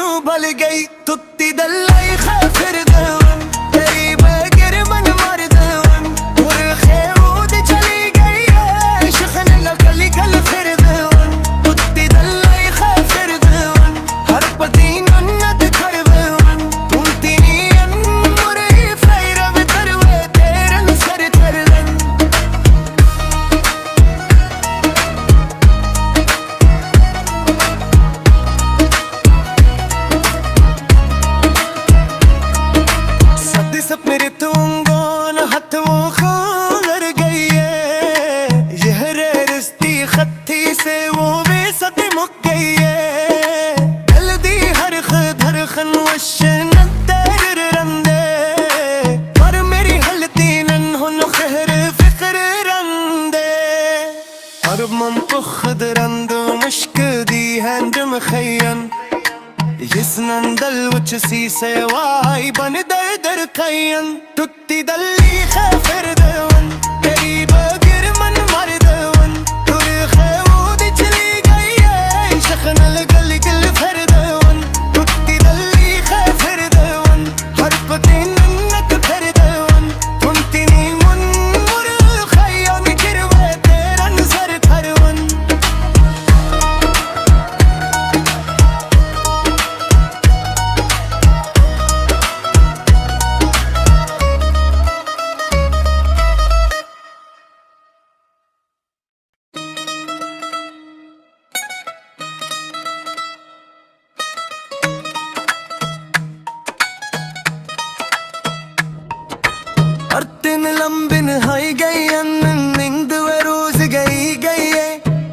इसनू भल गई तुत्ती दल्लाई खाफिर दवन तेरी बगैर मन मर दवन और खेऊद चली गई है शखन लगली गल फिर दवन तुत्ती दल्लाई खाफिर दवन हर पति नन्नत कर दवन तुमती नियन मुरई फैर बितरवे तेरन सर तरलन सब मेरे तुंगों न हथ वो खोलर गई है यह रिश्ती खत्ती से वो बेसती मुक गई है दिल दी हर खधर खन वशन तेर रंदे पर मेरी हलती नन हुन खहर फिक्र रंदे हर मन तो खुद रंद मुश्क दी हैंडम खयन यस्नन दल वच सी सेवाई बन दर दर खयन तुत्ती दल्ली खाफिर दवन तेरी बगैर मन मर दवन तुर खेऊद चली गई है शखन लगल गल फिर दवन तुत्ती दल्ली खाफिर दवन हर पति नन्नत फिर दवन तुमती नी मुन मुर खयन गिरवे तेरन सर थरवन अर्तिन लंबिन हाई गई नींद वे रोज गई है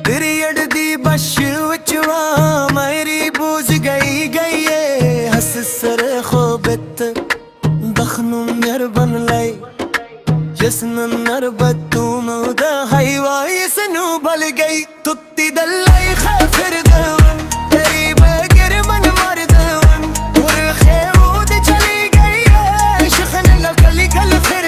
तेरी अड़दी बश विचवा मेरी बूझ गई है हस सर खोबत दखनु नर बन लाई यस्न नर बतू मुदा हाईवा इसनू भल गई तुत्ती दल्लाई खाफिर दवन तेरी बगैर मन मर दवन और खेऊद चली गई है शखन लगली गल फिर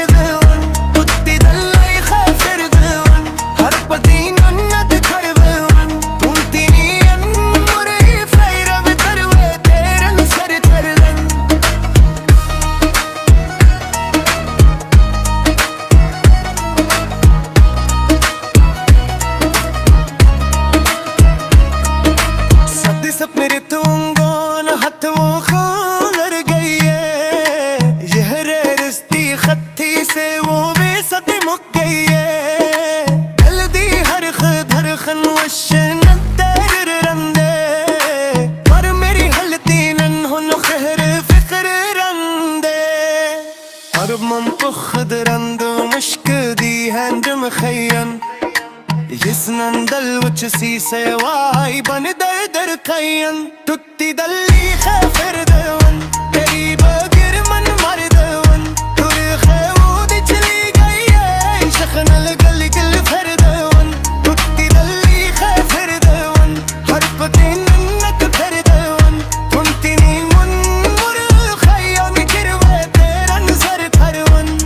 सब मेरे तुंगों न हथ वो खोलर गई है यह रिश्ती खत्ती से वो बेसती मुक गई है दिल दी हर खधर खन वशन तेर रंदे पर मेरी हलती नन हुन खहर फिक्र रंदे हर मन तो खुद रंद मुश्क दी हैंडम खयन यस्नन दल वच सी सेवाई बन दर दर खयन तुत्ती दल्ली खाफिर दवन तेरी बगैर मन मर दवन तुर खेऊद चली गई है शखन लगल गल फिर दवन तुत्ती दल्ली खाफिर दवन हर पति नन्नत फिर दवन तुमती नी मुन मुर खयन गिरवे तेरन सर थरवन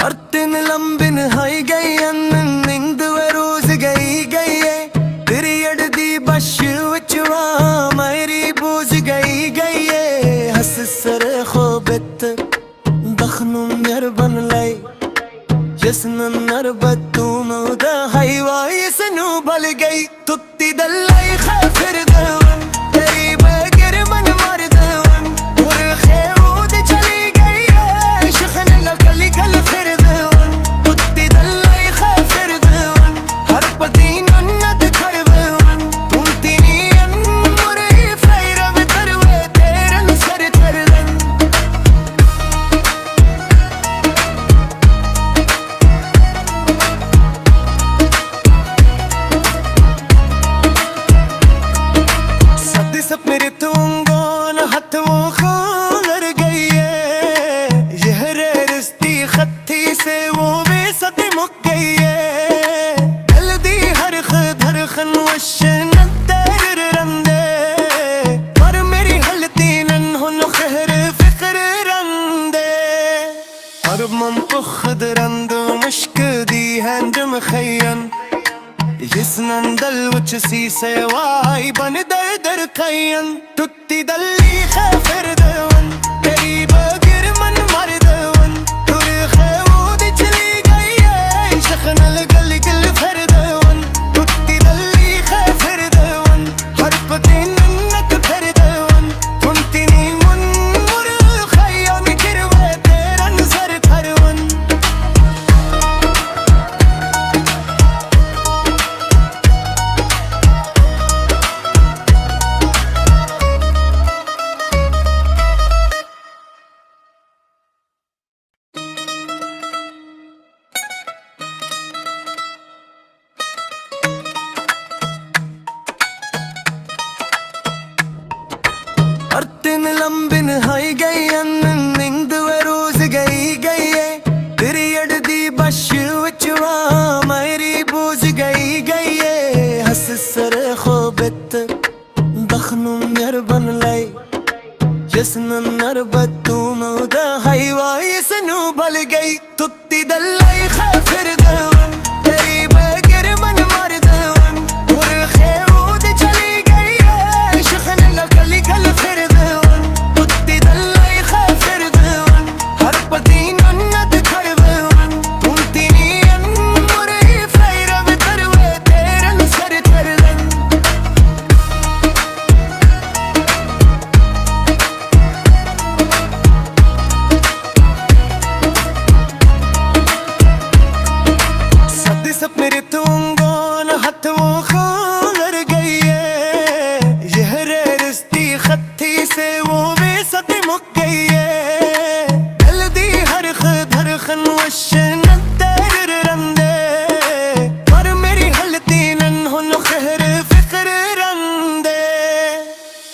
अर्तिन लंबिन हाई गई नींद वे रोज गई है तेरी अड़दी बश विचवा मेरी बूझ गई है हस सर खोबत दखनु नर बन लाई यस्न नर बतू मुदा हाईवा इसनू भल गई तुत्ती दल्लाई खाफिर दवन तेरी बगैर मन मर दवन और खेऊद चली गई है शखन लगली गल फिर दवन तुत्ती दल्लाई खाफिर दवन हर पति नन्नत कर दवन तुमती नियन मुरई फैर बितरवे तेरन सर तरलन से वो बेसती मुक गई है दिल दी हर धड़कन वशन तेरे रंदे पर मेरी हलती नन हुन खहर फिक्र रंदे हर मम पुखद रंद मुश्क दी हैंड मखयन जिसनन दल वच सी से वाई बन दर दर कयन तुत्ती दल्ली खैफर दवन तेरी बगिर मन मर दवन तुर खैवूद चली गई है शखनल गल गिल फर दवन तुत्ती दल्ली खैफर दवन हर पति नन्नत फर दवन तुमती नी मुन मुर खैयम गिरवे तेरा नजर थरवन अर्तिन लंबिन हाई गई नींद वे रोज गई तेरी अड़दी बश विचवा मेरी बूझ गई हस सर खोबत दखनु नर बन लाई जिसन नर बतू मौदा हाईवा इसनु बल गई तुत्ती दल्लाई खैफर दवन तेरी बगिर मन मर दवन और खैवूद चली गई है शखन लगली गल फिर मेरे तुंगोन हथ वो खोलर गई है यहरे रिश्ती खत्ती से वो बेसती मुक गई है दिल दी हर धड़कन वशन तेरे रंदे पर मेरी हलती नन हुन खहर फिक्र रंदे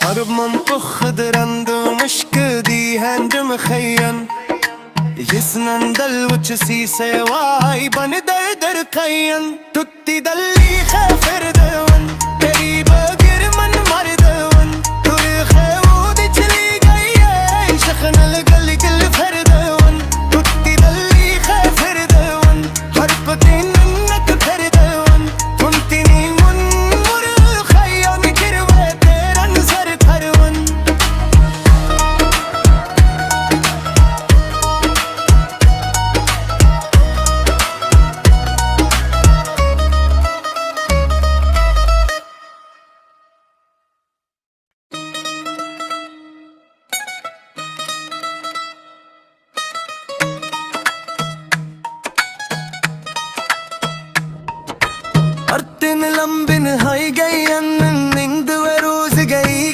हर मम पुखद रंद मुश्क दी हैंड मखयन जिसनन दल वच सी से वाई बन दर दर कयन तुत्ती दल्ली खैफर दवन तेरी बगिर मन मर दवन तुर खैवूद चली गई है शखनल गल गिल फर दवन तुत्ती दल्ली खैफर दवन हर पति नन्नत फर दवन तुमती नी मुन मुर खैयम गिरवे तेरा नजर थरवन अर्तिन लंबिन हाई गई नींद वे रोज गई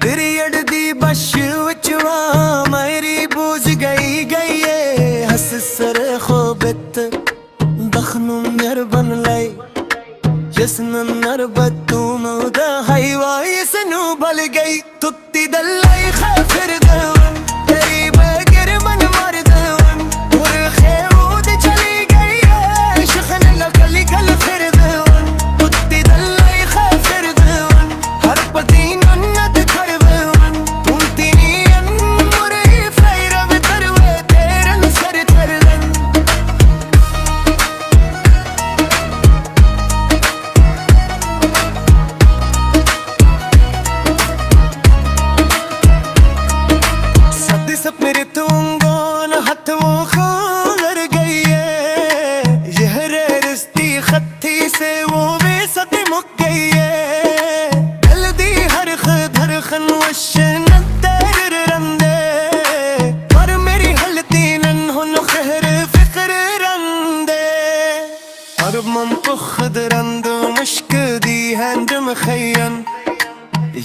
तेरी अड़दी बश विचवा मेरी बूझ गई हस सर खोबत दखनु नर बन लाई जिसन नर बतू मौदा हाईवा इसनु बल गई तुत्ती दल्लाई खैफर दवन तेरी बगिर मन मर दवन और खैवूद चली गई है शखन लगली गल फिर दवन तुत्ती दल्लाई खैफर दवन हर पति नन्नत खड़ दवन तुमती नी मुर फैर तरवे तेरा नजर थरवन मेरे तुंगोन हथ वो खोलर गई है यहरे रिश्ती खत्ती से वो बेसती मुक गई है दिल दी हर धड़कन वशन तेरे रंदे पर मेरी हलती नन हुन खहर फिक्र रंदे हर मम पुखद रंद मुश्क दी हैंड मखयन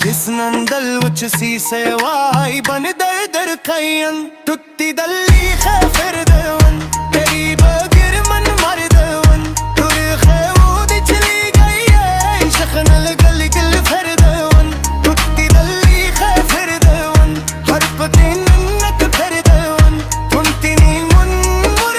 जिसनन दल वच सी से वाई बन दर दर कयन तुत्ती दल्ली खैफर दवन तेरी बगिर मन मर दवन तुर खैवूद चली गई है शखनल गल गिल फर दवन तुत्ती दल्ली खैफर दवन हर पति नन्नत फर दवन तुमती नी मुन मुर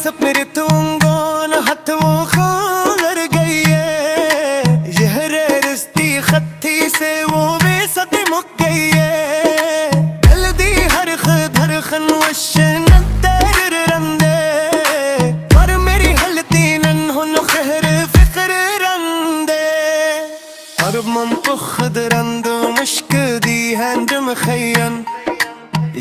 सब मेरे तुंगो न हथ वो खोलर गई है यहरे रिश्ती खत्ती से वो बेसत मुक गई है दिल दी हर खधर खन वशन तेर रंदे पर मेरी हलती नन हुन खहर फिक्र रंदे हर मम खुद रंदो मुश्क दी हैंड मखयन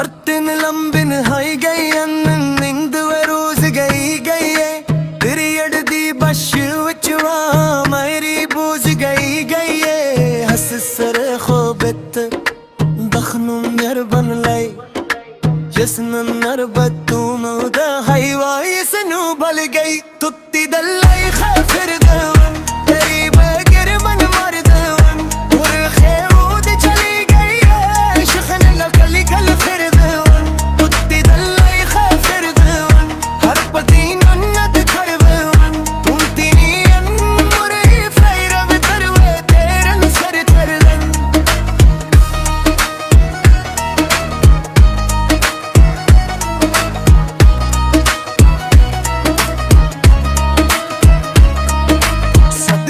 अर्तिन लंबिन हाई गई नींद रोज गई तेरी अड़दी बश विचवा मेरी बूझ गई हस सर खोबत दखनुम यरबन लाई जसन नरबतू मौदा हाई वाई सनू बल गई तुत्ती दल्लाई खाफिर दवन तेरी बगर मन मर दवन उरखे ऊद चली गई शखन लकली कल फिर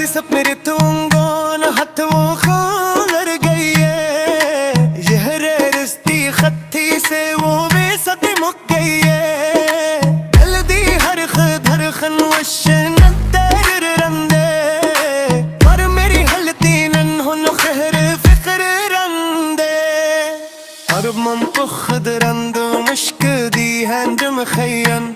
सब मेरे तुंगो न हथ वो खोलर गई है यहरे रिश्ती खत्ती से वो बेसत मुक गई है दिल दी हर खधर खन वशन तेर रंदे पर मेरी हलती नन हुन खहर फिक्र रंदे हर मम खुद रंदो मुश्क दी हैंड मखयन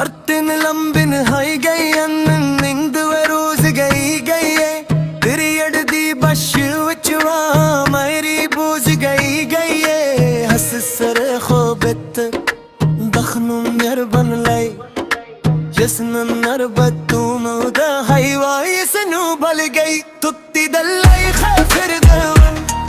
अर्तिन लंबिन हाई गई नींद रोज गई तेरी अड़दी बश विचवा मेरी बूझ गई हस सर खोबत दखनुम यरबन लाई जसन नरबतू मौदा हाई वाई सनू बल गई तुत्ती दल्लाई खाफिर दवन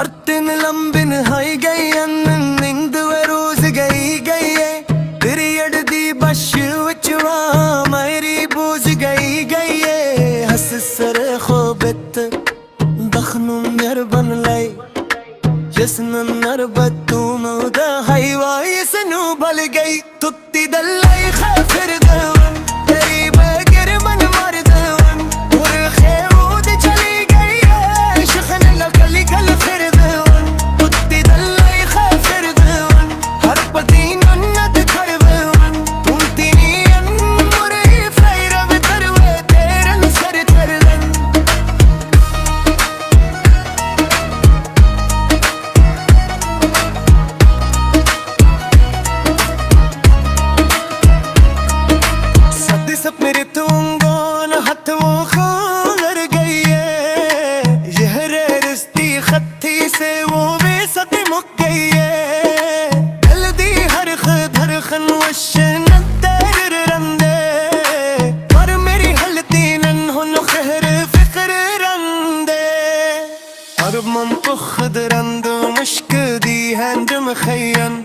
अर्तिन लंबिन हाई गई निंद वरोज गई पीरियड दी बश विचवा मेरी बूझ गई हस सर खोबत दखनु नरबन लाई जसन नरबतू मौदा हाईवा इसनु बल गई तुत्ती दलाई खाफिर दवन तेरी बगर मन मार दवन और खेवूद चली गई शखन लगली गल फिर मेरे तुंगोन हथ वो खोलर गई है यहरे रिश्ती खत्ती से वो बेसती मुक गई है दिल दी हर खधर खन वशन तेर रंदे पर मेरी हलती नन हुन खहर फिक्र रंदे और मंतुख दरंद मुश्क दी हंज मखयन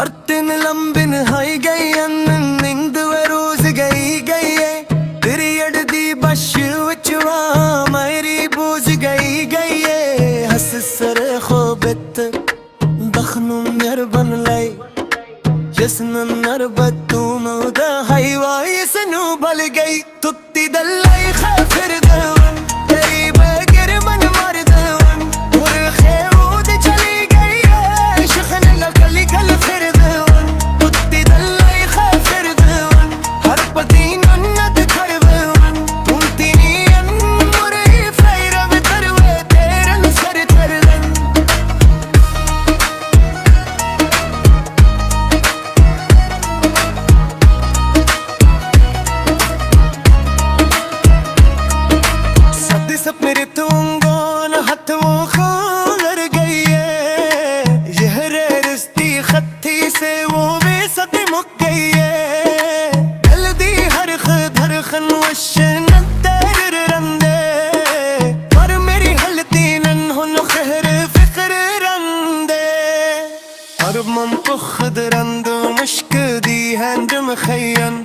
अर्तिन लंबिन हाई गई निंद वरोज गई पीरियड दी बश विचवा मेरी बूझ गई हस सर खोबत दखनु नरबन लाई जसन नरबतू मौदा हाईवा इसनु बल गई तुत्ती दलाई खाफिर दवन तेरी बगर मन मार दवन और खेवूद चली गई शखन लगली गल फिर मेरे तुंगोन हथ वो खोलर गई है यहरे रिश्ती खत्ती से वो बेसती मुक गई है दिल दी हर खधर खन वशन तेर रंदे पर मेरी हलती नन हुन खहर फिक्र रंदे और मंतुख दरंद मुश्क दी हंज मखयन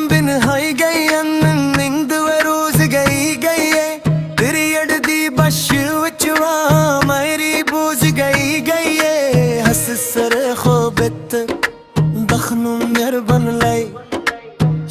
लंबी नहाई गई नींद वे रोज गई तेरी अड़दी बश विच मेरी बूझ गई हस सर खोबित दखनू नर बन लाई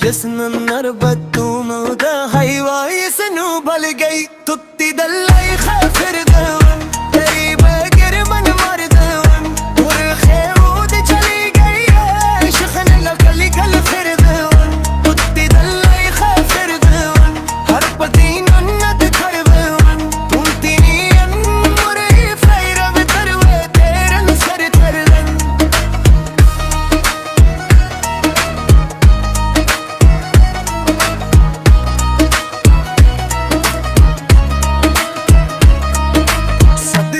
जिसन नर बतूम उदा हाईवाई सनू बल गई तुत्ती दलाई खाफिर दवन तेरी बगिर मन मर दवन और खेऊद चली गई शखन लगली गल फिर दवन तुत्ती दलाई खाफिर दवन हर पति नन्नत कर दवन तुमती नीयन मुरही फैर तरवे तेरन सर तरलन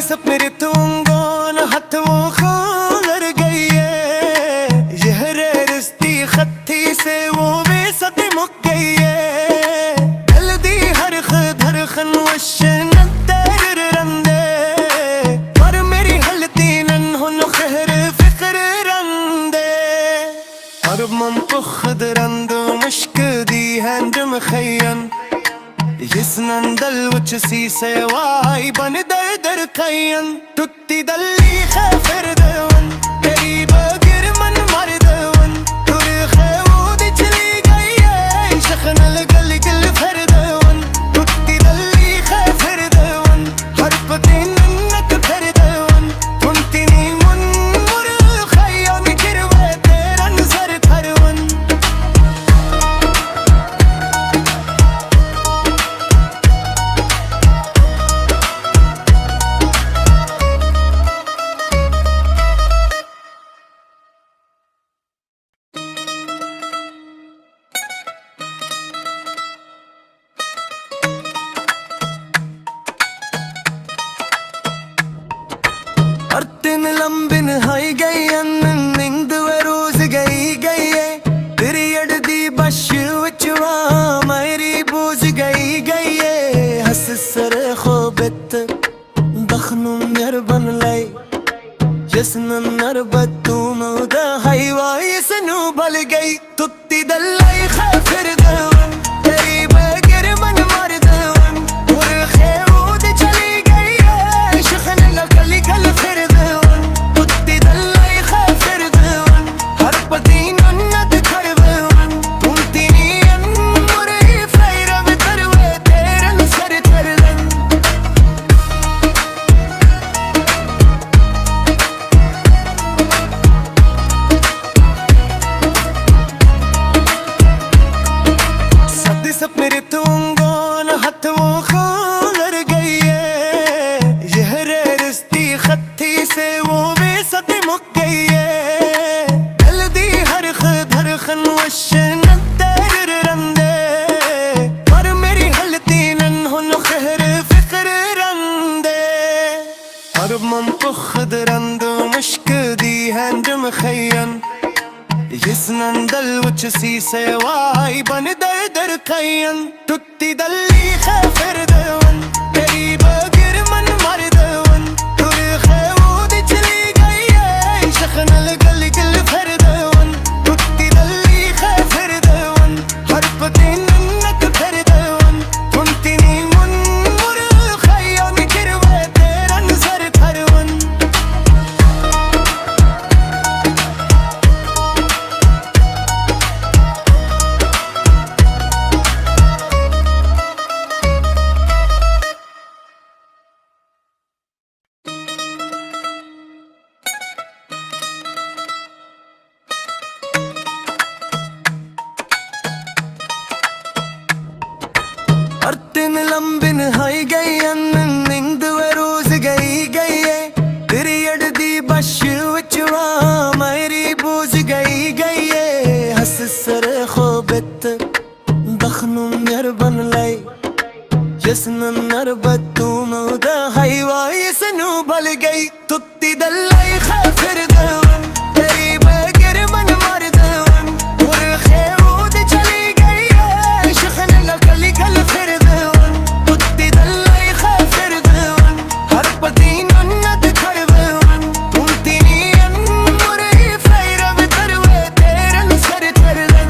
सपने रितूंगो न हथ वो खोलर गई है यह रे रिश्ती खत्ती से वो वे सती मुक गई है दिल दी हर खधर खनवशन तेर रंदे पर मेरी हलती नन हुन खहर फिक्र रंदे और मम पुखद रंद मुश्क दी हैंड मखयन जिसनन दल उच सी सेवाई बन दर दर कयन तुत्ती दली खाफिर दवन तेरी बगिर मन मर दवन तुर खेऊद चली गई शखन लगल गल फिर दवन तुत्ती दली खाफिर दवन हर पति नन्नत फिर दवन तुमती नी मुन मुर खयन गिरवे तेरन सर थरवन और दिन लंबी नहाई गई नींद वे रोज गई तेरी अड़दी बश विच मेरी बूझ गई हस सर खोबित दखनू नर बन लाई जिसन नर बतूम उदा हाईवाई सनू बल गई तुत्ती दलाई खाफिर दवन तेरी बगिर मन मर दवन और खेऊद चली गई शखन लगली गल फिर दवन तुत्ती दलाई खाफिर दवन हर पति नन्नत कर दवन तुमती नीयन मुरही फैर तरवे तेरन सर तरलन सपने रितूंगो न हथ वो खोलर गई है यह रे रिश्ती खत्ती से वो वे सती मुक गई है दिल दी हर खधर खनवशन तेर रंदे पर मेरी हलती नन हुन खहर फिक्र रंदे और मम पुखद रंद मुश्क दी हैंड मखयन जिसनन दल उच सी सेवाई बन दर दर कयन तुत्ती दली खाफिर दवन तेरी बगिर मन मर दवन तुर खेऊद चली गई शखन लगल गल फिर दवन तुत्ती दली खाफिर दवन हर पति नन्नत फिर दवन तुमती नी मुन मुर खयन गिरवे तेरन सर थरवन और दिन लंबी नहाई गई नींद वे रोज गई तेरी अड़दी बश विच मेरी बूझ गई हस सर खोबित दखनू नर बन लाई जिसन नर बतूम उदा हाईवाई सनू बल गई तुत्ती दलाई खाफिर दवन तेरी बगिर मन मर दवन और खेऊद चली गई शखन लगली गल फिर दवन तुत्ती दलाई खाफिर दवन हर पति नन्नत कर दवन तुमती नीयन मुरही फैर तरवे तेरन सर तरलन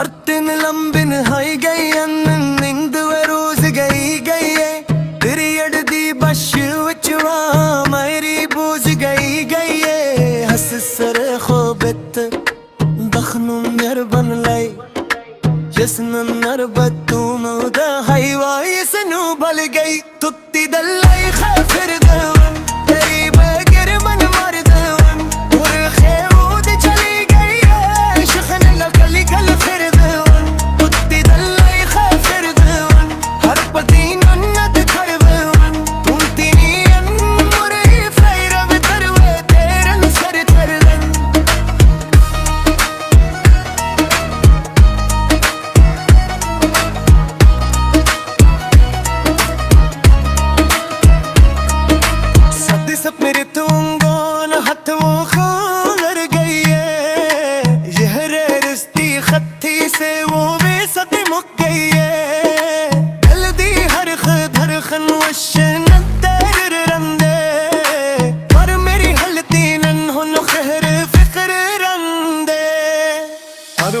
अर्तिन लंबिन हाई गई नींद वे रोज गई तेरी अड़दी बश विचवा मेरी बूझ गई हस सर खोबत दखनु नर बन लाई जसन नर बतू नौदा हाईवा इसनु बल गई तुत्ती दलाई खाफिर दवन तेरी बगर मन मार दवन और खेवूद चली गई शखन लगली गल फिर दवन तुत्ती दलाई खाफिर दवन हर पति नन्नत खड़ दवन तुमतीनी मुरे फ्राइर बितरवे तेरन सर तरलन सदी सब मेरे तुंगोन हथ वो खोलर गई है यह रिश्ती खत्ती से वो बेसद मुक गई है दिल दी हर खधर खन वशन तेर रंदे पर मेरी हलती नन हुन खहर फिक्र रंदे हर